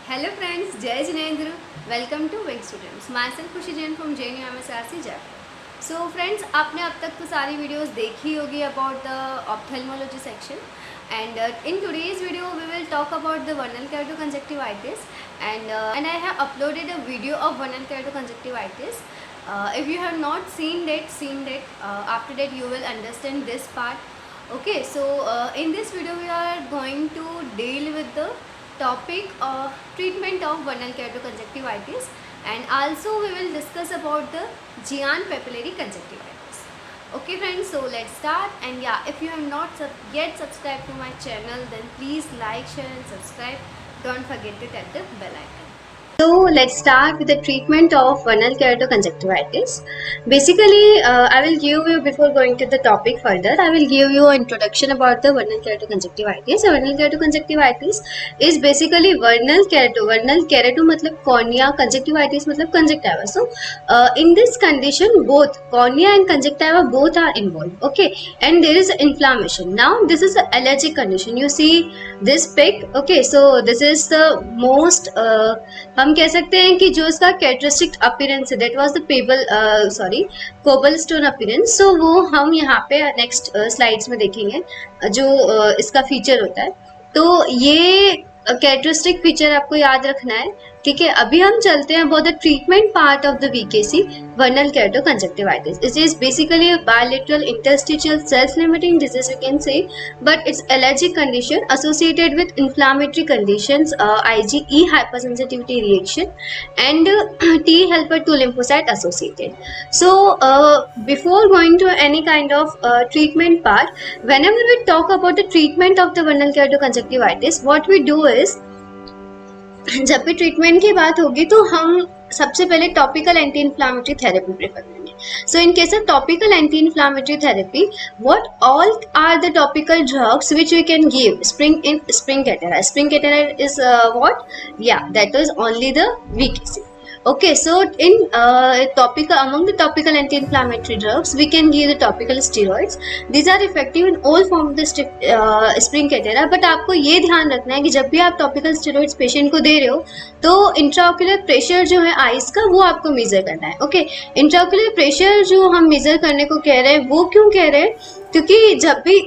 Hello friends, Jai Jinendra. Welcome to Wing Students. Myself Khushi Jain from JNU MSRC Jaipur. So friends, आपने अब तक तो सारी videos देखी होगी about the ophthalmology section, and in today's video we will talk about the vernal keratoconjunctivitis, and I have uploaded a video of vernal keratoconjunctivitis. If you have not seen that, after that you will understand this part. Okay, so in this video we are going to deal with the topic of treatment of vernal keratoconjunctivitis, and also we will discuss about the Giant papillary conjunctivitis. Okay friends, so let's start. And yeah, if you have not yet subscribed to my channel, then please like, share and subscribe. Don't forget to tap the bell icon. So let's start with the treatment of vernal keratoconjunctivitis. Basically, I will give you, before going to the topic further, I will give you an introduction about the vernal keratoconjunctivitis. Vernal keratoconjunctivitis is basically vernal kerato मतलब cornea, conjunctivitis मतलब conjunctiva. So in this condition, both cornea and conjunctiva both are involved. Okay, and there is inflammation. Now this is an allergic condition. You see this pic. Okay, so this is the most हम कह सकते हैं कि जो इसका characteristic appearance है, that was the cobblestone appearance. So वो हम यहाँ पे नेक्स्ट स्लाइड्स में देखेंगे जो इसका फीचर होता है. तो ये कैरेक्टरिस्टिक फीचर आपको याद रखना है. ठीक है, अभी हम चलते हैं about the treatment part of the वीकेसी vernal keratoconjunctivitis. It is basically a bilateral interstitial self-limiting disease, you can say, but it's allergic condition associated with inflammatory conditions, IgE hypersensitivity reaction, and T helper 2 lymphocyte associated. So before going to any kind of treatment part, whenever we talk about the treatment of the vernal keratoconjunctivitis, what we do is, जब भी treatment की बात होगी तो हम सबसे पहले topical anti inflammatory therapy prefer करेंगे. So in case of topical anti inflammatory therapy, what all are the topical drugs which we can give? Spring cetera is what? Yeah, that is only the VKC. Okay, so in among the topical anti-inflammatory drugs, we can give the topical steroids. These are effective in all form of the spring caetera. But आपको ये ध्यान रखना है कि जब भी आप topical steroids patient को दे रहे हो तो इंट्राओक्यूलर प्रेशर जो है आइस का वो आपको मेजर करना है. ओके, इंट्राओक्यूलर प्रेशर जो हम मेजर करने को कह रहे हैं वो क्यों कह रहे हैं? क्योंकि जब भी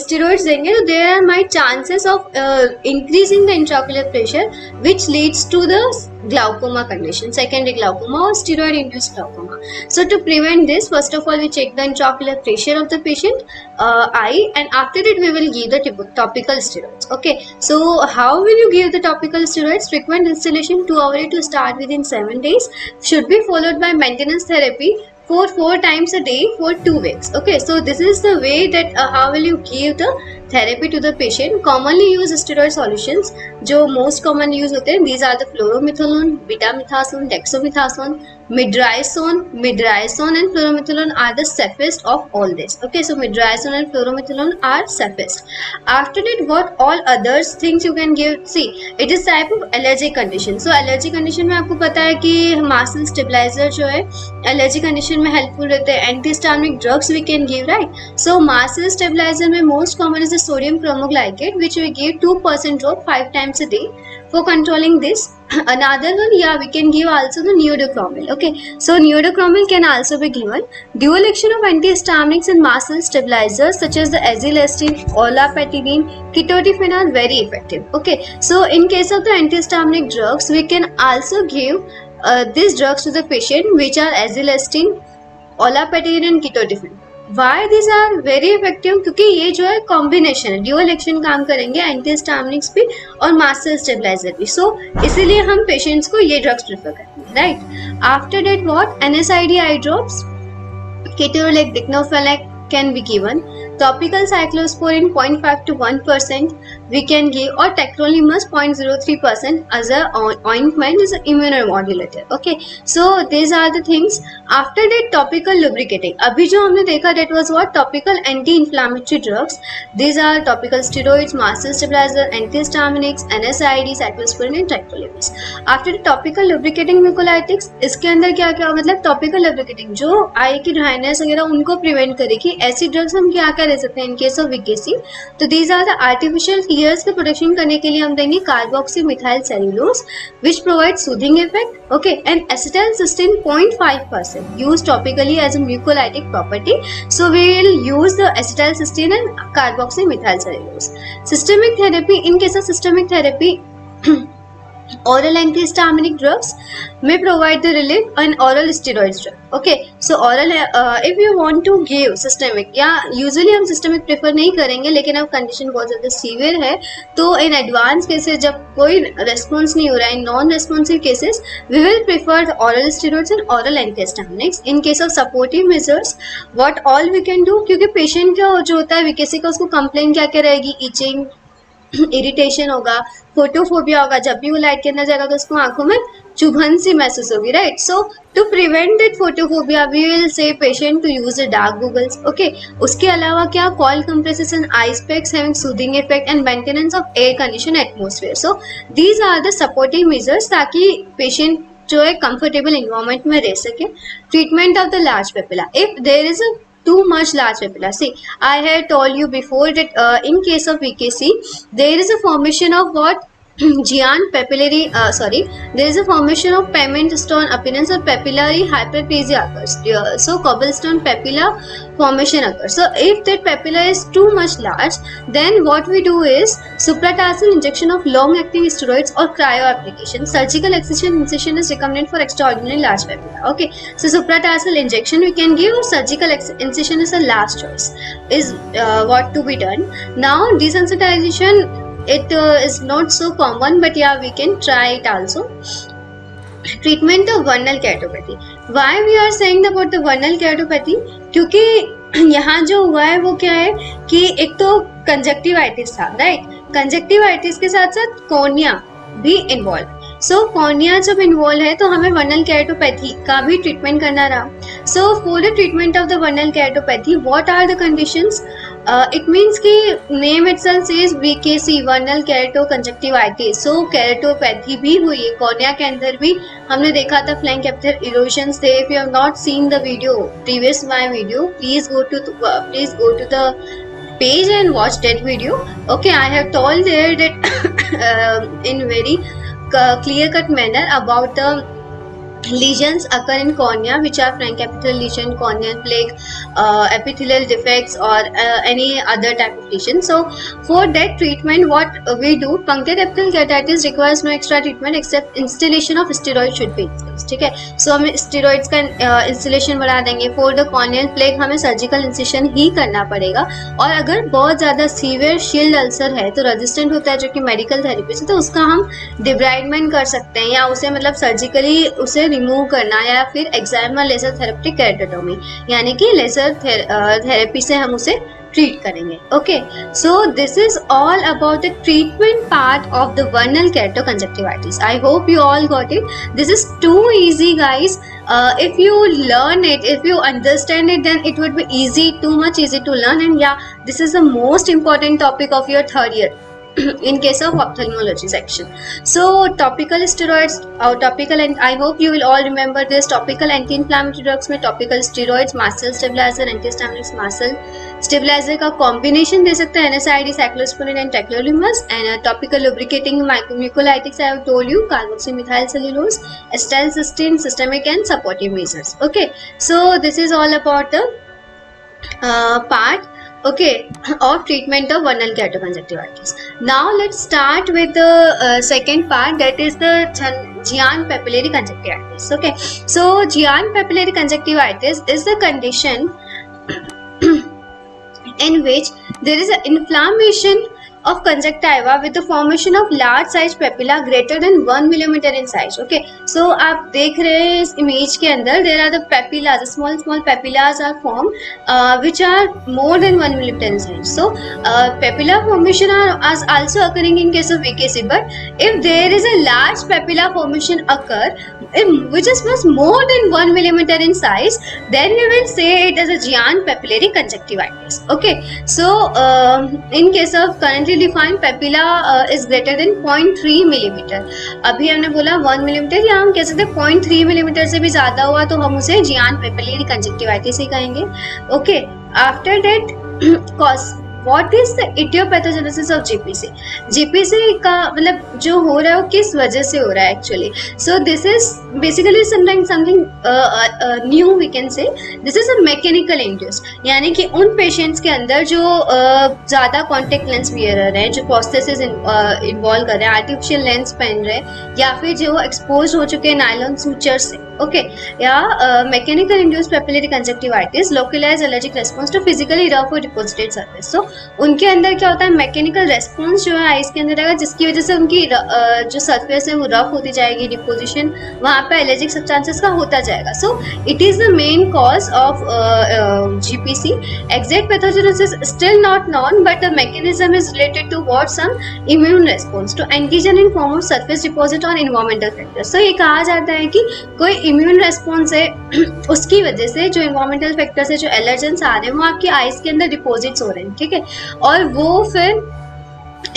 steroids देंगे तो there are my chances of increasing the intraocular pressure, which leads to the glaucoma condition, secondary glaucoma or steroid induced glaucoma. So to prevent this, first of all we check the intraocular pressure of the patient eye, and after that we will give the topical steroids. Okay, so how will you give the topical steroids? Frequent instillation 2 hourly to start within 7 days, should be followed by maintenance therapy for 4 times a day for 2 weeks. Okay, so this is the way that how will you give the therapy to the patient. Commonly used steroid solutions जो most commonly use होते हैं, these are the fluorometholone, betamethasone, dexamethasone, midrazone and fluorometholone are the safest of all this. Okay, so midrazone and fluorometholone are safest. After that, what all other things you can give? See, it is type of allergic condition. So allergic condition में आपको पता है कि muscle stabilizer जो है allergic condition में helpful रहते हैं. Antihistaminic drugs we can give, right? So muscle stabilizer में most common is the sodium chromoglycate, which we give 2% drop 5 times a day for controlling this. Another one, yeah, we can give also the neodochromal. Okay, so neodochromal can also be given. Dual action of antihistaminics and muscle stabilizers such as the azilestine, olapatidine, ketotifen are very effective. Okay, so in case of the antihistaminic drugs, we can also give these drugs to the patient, which are azilestine, olapatidine and ketotifen. Why these are very effective? क्योंकि ये जो है combination है, dual action काम करेंगे antihistaminics भी और master stabiliser भी. सो इसीलिए हम पेशेंट्स को ये ड्रग्स प्रेफर करेंगे, right? After that what? NSAID eye drops, ketorolac, diclofenac can be given. Topical cyclosporin 0.5 to 1% we can give, or tacrolimus 0.03% as a ointment is an immunomodulator. Okay, so these are the things. After that, topical lubricating. अभी जो हमने देखा that was what? Topical anti-inflammatory drugs. These are topical steroids, muscle stabilizer, antihistaminics, NSAID, cyclosporin and tacrolimus. After the topical lubricating mucolytics, इसके अंदर क्या क्या मतलब topical lubricating जो आई की ड्राइनेस वगैरह उनको प्रिवेंट करेगी. ऐसी ड्रग्स हम क्या क्या ले सकते हैं इन केस ऑफ वीकेसी? तो these are the artificial tears के प्रोटेक्शन करने के लिए हम देंगे carboxy methyl cellulose which provide soothing effect, okay, and acetylcysteine 0.5% use topically as a mucolytic property. So we will use the acetylcysteine and carboxy methyl cellulose. Systemic therapy, in case of systemic therapy, oral antihistaminic drugs may provide the relief and oral steroids drug. Okay, so oral if you want to give systemic, या usually हम systemic prefer नहीं करेंगे, लेकिन अब condition बहुत ज़्यादा severe है तो in advanced cases जब कोई response नहीं हो रहा है, in non-responsive cases we will prefer the oral steroids and oral antihistaminics. In case of supportive measures, what all we can do, क्योंकि patient का जो होता है VKC का, उसको complaint क्या क्या रहेगी, itching, इरिटेशन होगा, फोटोफोबिया होगा, जब भी वो लाइट के अंदर जाएगा तो उसको आंखों में चुभन सी महसूस होगी, right. So to prevent that photophobia we will say patient to use the dark goggles, okay. उसके अलावा क्या, cold compresses and ice packs having soothing effect and maintenance of air condition atmosphere. So these are the supportive measures ताकि patient जो है comfortable environment में रह सके. Treatment of the large papilla, if there is a too much large papilla. See, I had told you before that in case of VKC, there is a formation of what? Giant papillary, there is a formation of pavement stone appearance or papillary hyperplasia occurs. So cobblestone papilla formation occurs. So if that papilla is too much large, then what we do is supratarsal injection of long acting steroids or cryo application. Surgical incision is recommended for extraordinary large papilla. Okay, so supratarsal injection we can give, or surgical incision is the last choice, is what to be done. Now desensitization, it is not so common, but yeah, we can try it also. Treatment of vernal keratopathy. Why we are saying about the vernal keratopathy? क्योंकि यहाँ जो हुआ है वो क्या है कि एक तो कंजक्टिवाइटिस था, राइट. कंजक्टिवाइटिस के साथ साथ कॉर्निया भी इन्वॉल्व. सो कॉर्निया जब इन्वॉल्व है तो हमें वर्नल केराटोपैथी का भी ट्रीटमेंट करना रहा. So for the treatment of the vernal keratopathy, what are the conditions? It means कि name itself says VKC, vernal keratoconjunctivitis. So keratopathy भी हुई है कॉर्निया के अंदर भी. हमने देखा था फ्लैंक कैपिलर इरोजन्स थे. If you have not seen the video, previous my video, please go to the page and watch that video. Okay, I have told there that in very clear cut manner about the lesions occur in cornea, which are frank epithelial lesion, corneal plaque, epithelial defects, or any other type of lesion. So for that treatment, what we do, punctate epithelial keratitis requires no extra treatment except installation of steroid should be installed. ठीक है, so हमें steroids का installation बढ़ा देंगे. For the corneal plaque हमें surgical incision ही करना पड़ेगा. और अगर बहुत ज़्यादा severe shield ulcer है तो resistant होता है, जो कि medical therapy से, तो उसका हम debridement कर सकते हैं, या उसे मतलब surgically उसे रिमूव करना, या फिर एक्साइमा लेजर थेरेप्टिक केराटोटोमी, यानी कि लेजर थेरेपी से हम उसे ट्रीट करेंगे. Okay, so this is all about the treatment part of the vernal keratoconjunctivitis. I hope you all got it. This is too easy guys. If you learn it, if you understand it, then it would be easy, too much easy to learn. And yeah, this is the most important topic of your third year in case of ophthalmology section. So topical steroids, topical, and I hope you will all remember this. Topical anti-inflammatory drugs में topical steroids, mast cell stabilizer, antihistaminics, mast cell stabilizer का combination दे सकते हैं, NSAID, cyclosporin and tacrolimus. And topical lubricating mucolytics I have told you, carboxymethyl cellulose, acetylcysteine, systemic and supportive measures. Okay, so this is all about the part, okay, of treatment of vernal keratoconjunctivitis. Now let's start with the second part, that is the giant papillary conjunctivitis. Okay, so giant papillary conjunctivitis is the condition in which there is an inflammation of conjunctiva with the formation of large size papilla greater than 1 millimeter in size. Okay, so आप देख रहे हैं इस image के अंदर there are the papillas, small papillas are formed which are more than 1 millimeter in size. So papilla formation are also occurring in case of VKC, but if there is a large papilla formation occur which is more than 1 millimeter in size, then we will say it as a giant papillary conjunctivitis. Okay, so in case of currently defined papilla is greater than 0.3 millimeter. अभी हमने बोला 1 millimeter, या हम कह सकते हैं 0.3 millimeter से भी ज़्यादा हुआ तो हम उसे giant papillary conjunctivitis ही कहेंगे. Okay, after that cause what is the aetiopathogenesis of GPC. GPC का मतलब जो हो रहा है वो किस वजह से हो रहा है actually. So this is basically something new we can say. This is a mechanical induced, यानी कि उन पेशेंट्स के अंदर जो ज़्यादा कॉन्टेक्ट लेंस वियरर है, जो प्रोस्थेसिस इन्वॉल्व कर रहे हैं, आर्टिफिशियल लेंस पहन रहे हैं, या फिर जो एक्सपोज हो चुके हैं नायलॉन सूचर से, ओके, या mechanical induced papillary conjunctivitis, localised allergic response to physically rough और डिपॉजिटेड सरफेस। तो उनके अंदर क्या होता है, मैकेनिकल रेस्पॉन्स जो है आइस के अंदर रहेगा, जिसकी वजह से उनकी जो सरफेस है वो रफ होती जाएगी, डिपोजिशन वहाँ पे एलर्जिक सब्सटेंसेस का होता जाएगा। So it is the main cause of GPC. Exact pathogenesis still not known, but the mechanism is related to what some immune response to antigen in form of surface deposit on environmental factors. तो ये कहा जाता है कि कोई immune response है उसकी वजह से जो एनवायरमेंटल फैक्टर से जो एलर्जेंस आ रहे हैं वो आपकी आइस के अंदर डिपॉजिट्स हो रहे हैं, ठीक है, और वो फिर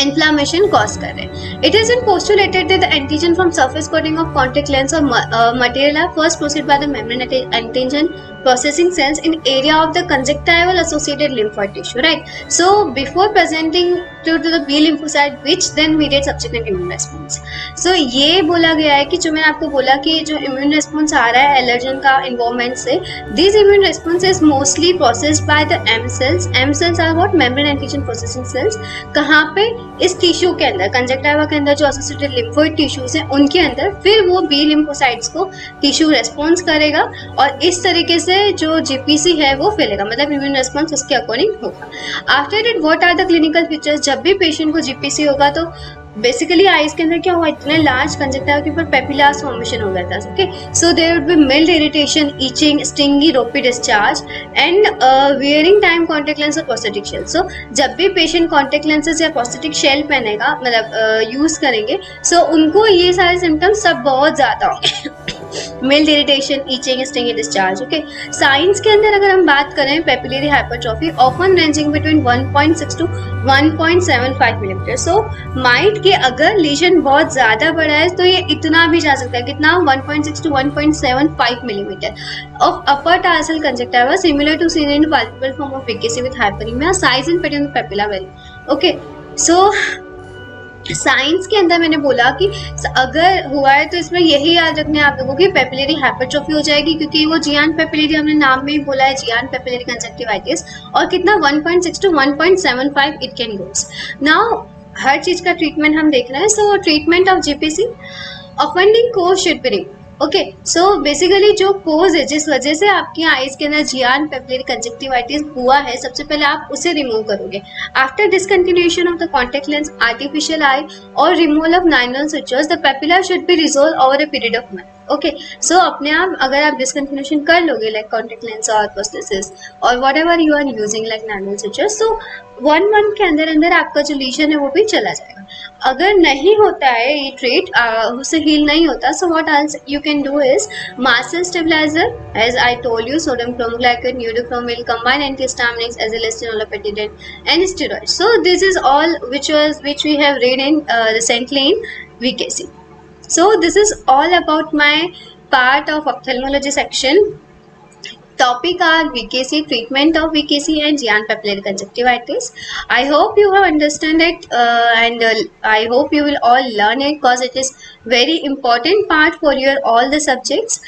inflammation cause कर रहे हैं। It has been postulated that the antigen from surface coating of contact lens or material are first processed by the membrane antigen processing cells in area of the conjunctival associated lymphoid tissue, right? So before presenting to the B lymphocyte, which then mediate subsequent immune response. So ये बोला गया है कि जो मैंने आपको बोला कि जो immune response आ रहा है एलर्जन का environment से, this immune response is mostly processed by the M cells. M cells are what? Membrane antigen processing cells. कहाँ पे? इस टिश्यू के अंदर, कंजक्टिवा के अंदर जो एसोसिएटेड लिम्फोइड टिश्यूज हैं उनके अंदर, फिर वो बी लिम्फोसाइट्स को टिश्यू रेस्पॉन्स करेगा और इस तरीके से जो जीपीसी है वो फैलेगा, मतलब इम्यून रेस्पॉन्स उसके अकॉर्डिंग होगा। After it what are the clinical features. जब भी पेशेंट को जीपीसी होगा तो बेसिकली आइज के अंदर क्या हुआ, इतने लार्ज कंजक्टिवा के ऊपर पेपिलास फॉर्मेशन हो गया था, okay. So there would be mild irritation, itching, stingy, ropy discharge and wearing time contact lens और प्रोस्थेटिक शेल। सो जब भी पेशेंट कॉन्टेक्ट लेंसेज या प्रोस्थेटिक शेल पहनेगा, मतलब यूज करेंगे, सो उनको ये सारे सिम्टम्स सब बहुत ज्यादा होंगे। Mild irritation, itching, stinging, discharge, okay. Science के अंदर अगर हम बात करें, papillary hypertrophy often ranging between 1.6 to 1.75 millimetre. So might कि अगर लीजन बहुत ज़्यादा बड़ा है तो ये इतना भी जा सकता है, कितना, 1.6 to 1.75 millimetre of upper tarsal conjunctiva similar to seen in palpable form of VKC with hyperaemia, size in पेडियम papilla vary, okay. So signs के अंदर मैंने बोला कि अगर हुआ है तो इसमें यही याद रखना है आप लोगों की, पेपिलरी हाइपरट्रॉफी हो जाएगी, क्योंकि वो जियान पेपिलरी हमने नाम में ही बोला है, जियान पेपिलरी कंजक्टिवाइटिस, और कितना, 1.6 to 1.75 it can goes. Now हर चीज का ट्रीटमेंट हम देख रहे हैं। So treatment of GPC, offending cause should be removed, okay. So basically जो कोज है, जिस वजह से आपकी आइज के अंदर जियान पेपिलरी कंजक्टिवाइटिस हुआ है, सबसे पहले आप उसे रिमूव करोगे। After discontinuation of the contact lens, artificial eye और removal of nylon sutures, the papilla should be resolve over a period of month, okay. So अपने आप अगर आप डिसकंटिन्यूएशन कर लोगे लाइक कॉन्टेक्ट लेंस और प्रोस्थेसिस और whatever you are using like nylon sutures, तो 1 मंथ के अंदर अंदर आपका जो लीजन है वो भी चला जाएगा। अगर नहीं होता है ये ट्रीट, उससे हील नहीं होता, so what else you can do is mast cell stabiliser, as I told you, sodium cromoglycate, neurocrom will combine antihistaminics as well as tenolopatadine and steroids. So this is all which we have read in recently in VKC. So this is all about my part of ophthalmology section. Topic are VKC, treatment of VKC and Jian papillary conjunctivitis. I hope you have understand it and I hope you will all learn it because it is very important part for your all the subjects.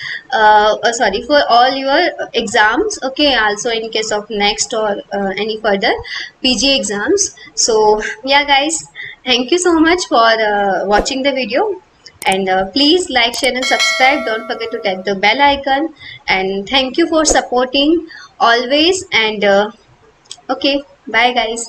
For all your exams. Okay, also in case of next or any further PG exams. So yeah, guys, thank you so much for watching the video. And please like, share and subscribe. Don't forget to tap the bell icon. And thank you for supporting always. And okay, bye guys.